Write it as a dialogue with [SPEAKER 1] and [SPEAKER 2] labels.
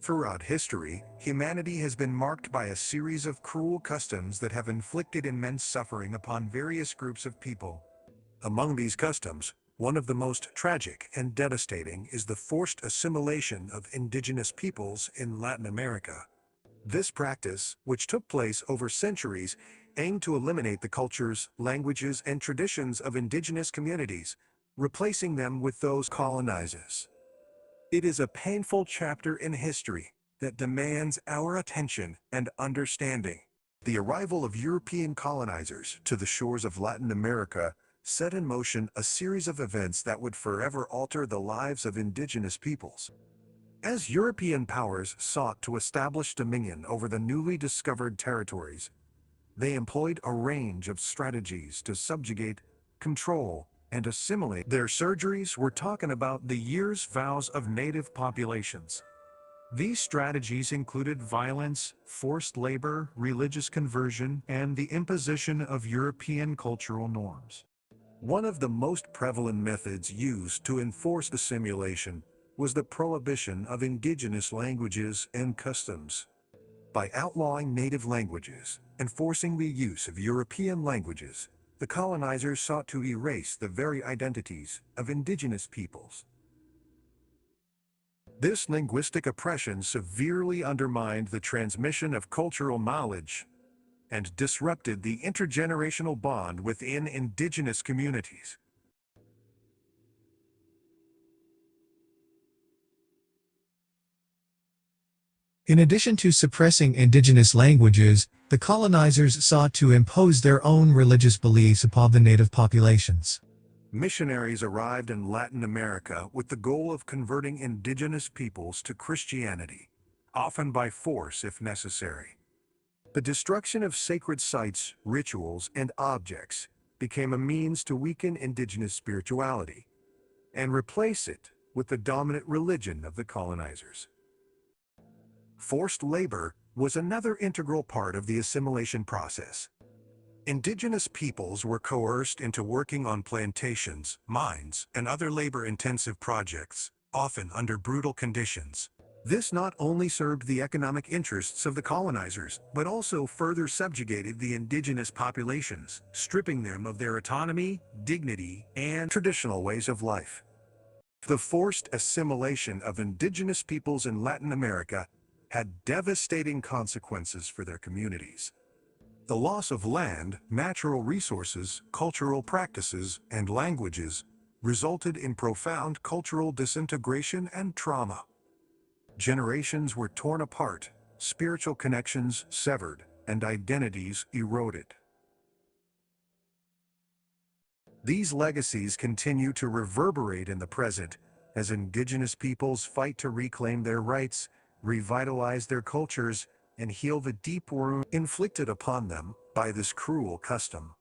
[SPEAKER 1] Throughout history, humanity has been marked by a series of cruel customs that have inflicted immense suffering upon various groups of people. Among these customs, one of the most tragic and devastating is the forced assimilation of indigenous peoples in Latin America. This practice, which took place over centuries, aimed to eliminate the cultures, languages, and traditions of indigenous communities, replacing them with those colonizers. It is a painful chapter in history that demands our attention and understanding. The arrival of European colonizers to the shores of Latin America set in motion a series of events that would forever alter the lives of indigenous peoples. As European powers sought to establish dominion over the newly discovered territories, they employed a range of strategies to subjugate, control, and assimilate. Their surgeries were talking about the years' vows of native populations. These strategies included violence, forced labor, religious conversion, and the imposition of European cultural norms. One of the most prevalent methods used to enforce assimilation was the prohibition of indigenous languages and customs. By outlawing native languages and forcing the use of European languages, the colonizers sought to erase the very identities of indigenous peoples. This linguistic oppression severely undermined the transmission of cultural knowledge and disrupted the intergenerational bond within indigenous communities.
[SPEAKER 2] In addition to suppressing indigenous languages, the colonizers sought to impose their own religious beliefs upon the native populations.
[SPEAKER 1] Missionaries arrived in Latin America with the goal of converting indigenous peoples to Christianity, often by force if necessary. The destruction of sacred sites, rituals, and objects became a means to weaken indigenous spirituality and replace it with the dominant religion of the colonizers. Forced labor was another integral part of the assimilation process. Indigenous peoples were coerced into working on plantations, mines, and other labor-intensive projects, often under brutal conditions. This not only served the economic interests of the colonizers, but also further subjugated the indigenous populations, stripping them of their autonomy, dignity, and traditional ways of life. The forced assimilation of indigenous peoples in Latin America had devastating consequences for their communities. The loss of land, natural resources, cultural practices, and languages resulted in profound cultural disintegration and trauma. Generations were torn apart, spiritual connections severed, and identities eroded. These legacies continue to reverberate in the present as indigenous peoples fight to reclaim their rights, revitalize their cultures, and heal the deep wound inflicted upon them by this cruel custom.